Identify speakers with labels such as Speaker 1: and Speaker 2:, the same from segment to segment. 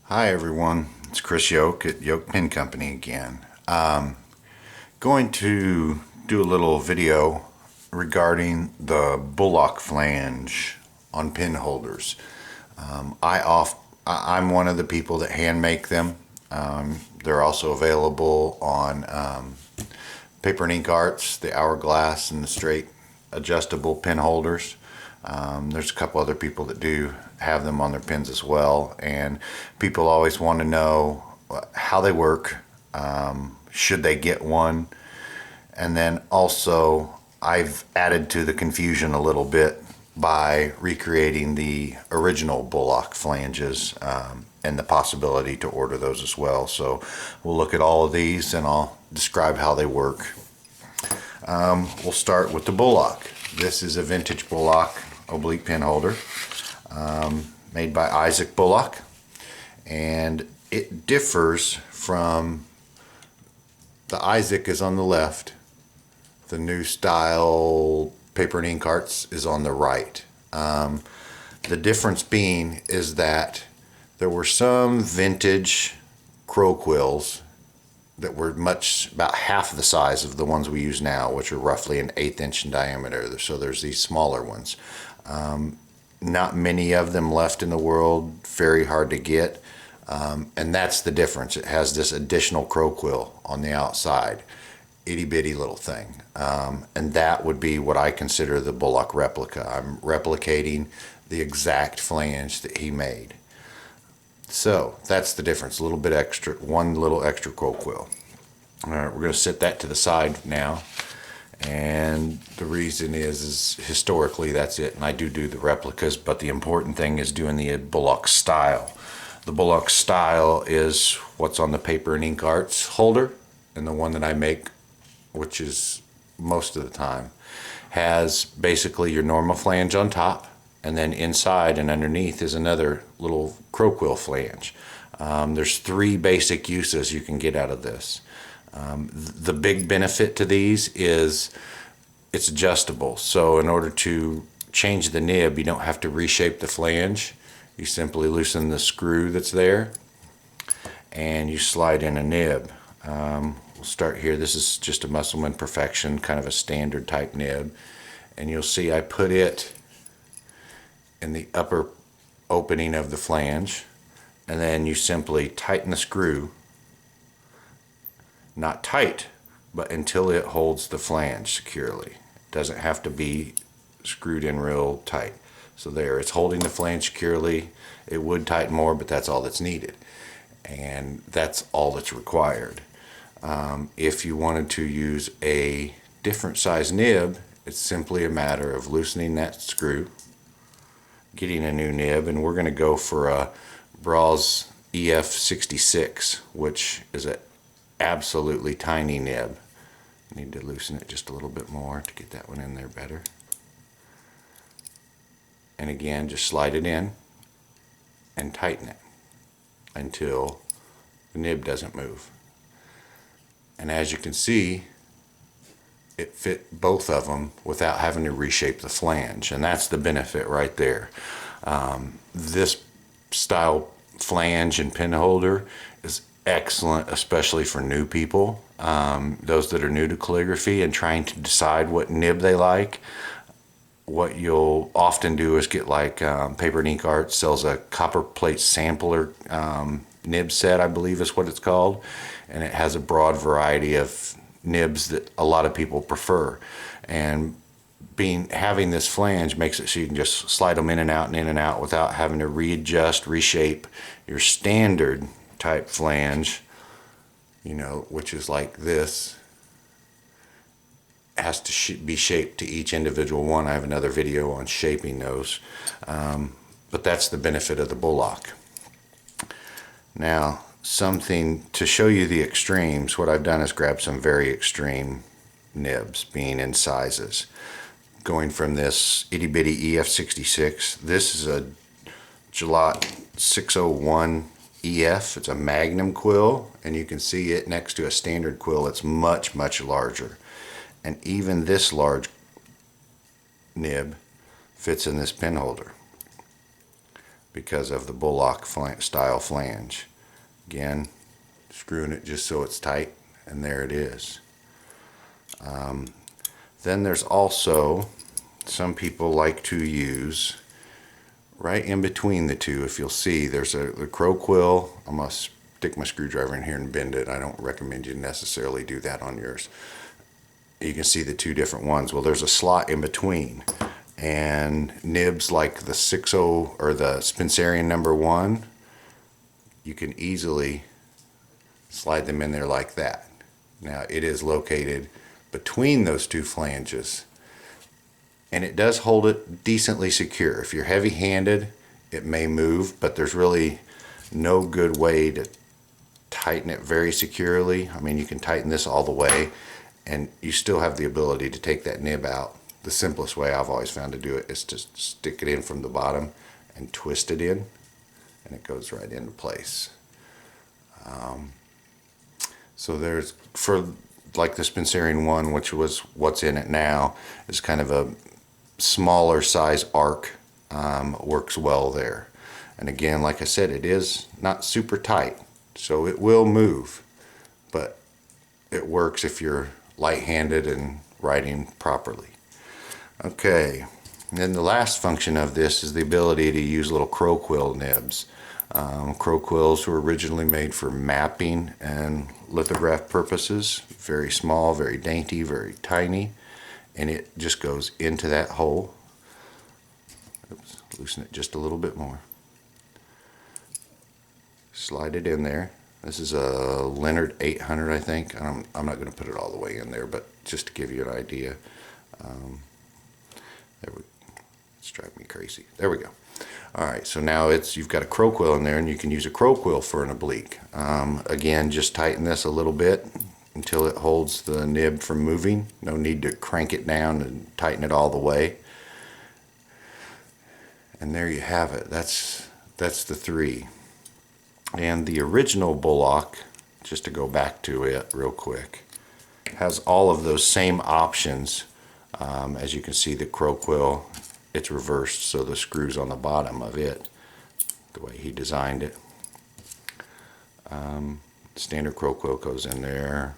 Speaker 1: Hi everyone, it's Chris Yoke at Yoke Pin Company again. Going to do a little video regarding the Bullock flange on pin holders. I'm one of the people that hand make them. They're also available on Paper and Ink Arts, the hourglass and the straight adjustable pin holders. There's a couple other people that do have them on their pins as well, and people always want to know how they work, should they get one, and then also I've added to the confusion a little bit by recreating the original Bullock flanges, and the possibility to order those as well. So we'll look at all of these and I'll describe how they work. We'll start with the Bullock. This is a vintage Bullock oblique pin holder, made by Isaac Bullock, and it differs from the Isaac is on the left, the new style Paper and Ink Arts is on the right. The difference being is that there were some vintage crow quills that were about half the size of the ones we use now, which are roughly an 1/8 inch in diameter. So there's these smaller ones. Not many of them left in the world, very hard to get, and that's the difference. It has this additional crow quill on the outside, itty bitty little thing, and that would be what I consider the Bullock replica. I'm replicating the exact flange that he made. So that's the difference, a little bit extra, one little extra crow quill. All right, we're going to set that to the side now. And the reason is historically that's it, and I do the replicas, but the important thing is doing the Bullock style. The Bullock style is what's on the Paper and Ink Arts holder, and the one that I make, which is most of the time, has basically your normal flange on top, and then inside and underneath is another little crow quill flange. There's 3 basic uses you can get out of this. The big benefit to these is it's adjustable. So in order to change the nib, you don't have to reshape the flange. You simply loosen the screw that's there and you slide in a nib. We'll start here. This is just a Musselman Perfection, kind of a standard type nib. And you'll see I put it in the upper opening of the flange, and then you simply tighten the screw. Not tight, but until it holds the flange securely. It doesn't have to be screwed in real tight. So there, it's holding the flange securely. It would tighten more, but that's all that's needed. And that's all that's required. If you wanted to use a different size nib, it's simply a matter of loosening that screw, getting a new nib, and we're going to go for a Braw's EF66, which is a absolutely tiny nib. Need to loosen it just a little bit more to get that one in there better. And again, just slide it in and tighten it until the nib doesn't move. And as you can see, it fit both of them without having to reshape the flange, and that's the benefit right there. This style flange and pin holder is excellent, especially for new people, those that are new to calligraphy and trying to decide what nib they like. What you'll often do is get like Paper and Ink Arts sells a copper plate sampler nib set, I believe is what it's called, and it has a broad variety of nibs that a lot of people prefer. And having this flange makes it so you can just slide them in and out and in and out without having to readjust, reshape your standard type flange, you know, which is like this. Has to be shaped to each individual one. I have another video on shaping those, but that's the benefit of the Bullock. Now, something to show you the extremes, what I've done is grab some very extreme nibs, being in sizes. Going from this itty bitty EF66, this is a Gillot 601 EF. It's a Magnum quill, and you can see it next to a standard quill. It's much, much larger. And even this large nib fits in this pin holder. because of the Bullock style flange. Again, screwing it just so it's tight, and there it is. Then there's also, some people like to use right in between the two. If you'll see, there's the crow quill. I'm going to stick my screwdriver in here and bend it. I don't recommend you necessarily do that on yours. You can see the two different ones. Well, there's a slot in between, and nibs like the 60 or the Spencerian #1, you can easily slide them in there like that. Now it is located between those two flanges, and it does hold it decently secure. If you're heavy-handed, it may move, but there's really no good way to tighten it very securely. I mean, you can tighten this all the way, and you still have the ability to take that nib out. The simplest way I've always found to do it is to stick it in from the bottom and twist it in, and it goes right into place. So there's, for like the Spencerian one, which was what's in it now, is kind of a smaller size arc, works well there. And again, like I said, it is not super tight, so it will move, but it works if you're light-handed and writing properly. Okay, and then the last function of this is the ability to use little crow quill nibs. Crow quills were originally made for mapping and lithograph purposes. Very small, very dainty, very tiny, and it just goes into that hole. Oops, loosen it just a little bit more. Slide it in there. This is a Leonard 800, I think. I'm not going to put it all the way in there, but just to give you an idea. It's driving me crazy. There we go. Alright, so now you've got a crow quill in there, and you can use a crow quill for an oblique. Again, just tighten this a little bit until it holds the nib from moving. No need to crank it down and tighten it all the way. And there you have it. That's the three. And the original Bullock, just to go back to it real quick, has all of those same options. As you can see, the crow quill, it's reversed, so the screws on the bottom of it, the way he designed it. Standard crow quill goes in there.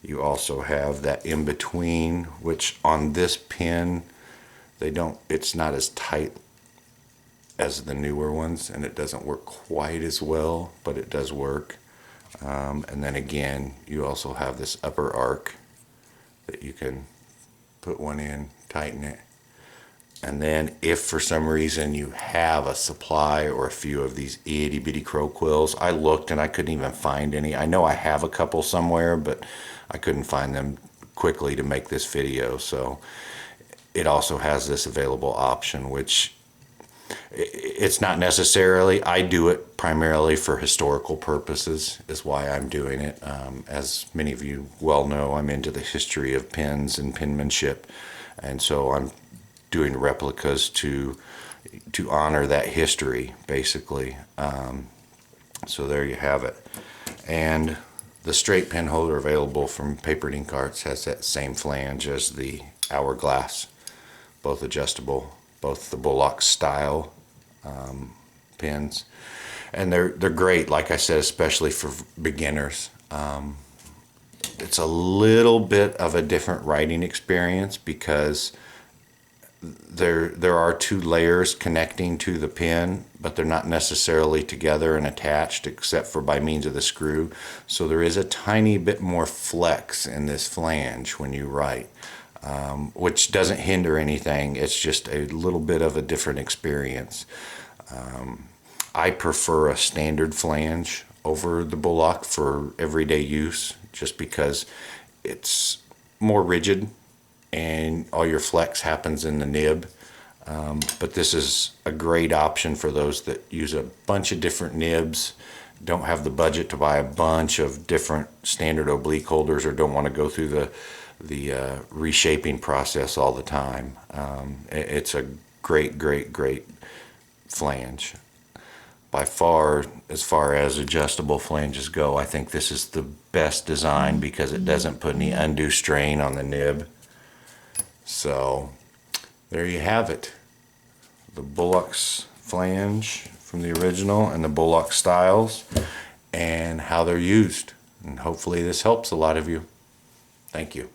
Speaker 1: You also have that in between, which on this pin, it's not as tight as the newer ones, and it doesn't work quite as well, but it does work. And then again, you also have this upper arc that you can put one in, tighten it, and then if for some reason you have a supply or a few of these itty bitty crow quills, I looked and I couldn't even find any. I know I have a couple somewhere, but I couldn't find them quickly to make this video. So it also has this available option, which it's not necessarily, I do it primarily for historical purposes is why I'm doing it. As many of you well know, I'm into the history of pens and penmanship, and so I'm doing replicas to honor that history, basically. So there you have it. And the straight pen holder available from Paper and Ink Arts has that same flange as the Hourglass, both adjustable, both the Bullock style pens, and they're great, like I said, especially for beginners. It's a little bit of a different writing experience because there are two layers connecting to the pen, but they're not necessarily together and attached except for by means of the screw. So there is a tiny bit more flex in this flange when you write, which doesn't hinder anything. It's just a little bit of a different experience. I prefer a standard flange over the Bullock for everyday use, just because it's more rigid and all your flex happens in the nib. But this is a great option for those that use a bunch of different nibs, don't have the budget to buy a bunch of different standard oblique holders, or don't want to go through the reshaping process all the time. It's a great flange. By far, as far as adjustable flanges go, I think this is the best design because it doesn't put any undue strain on the nib. So there you have it, the Bullock's flange from the original and the Bullock styles and how they're used. And hopefully this helps a lot of you. Thank you.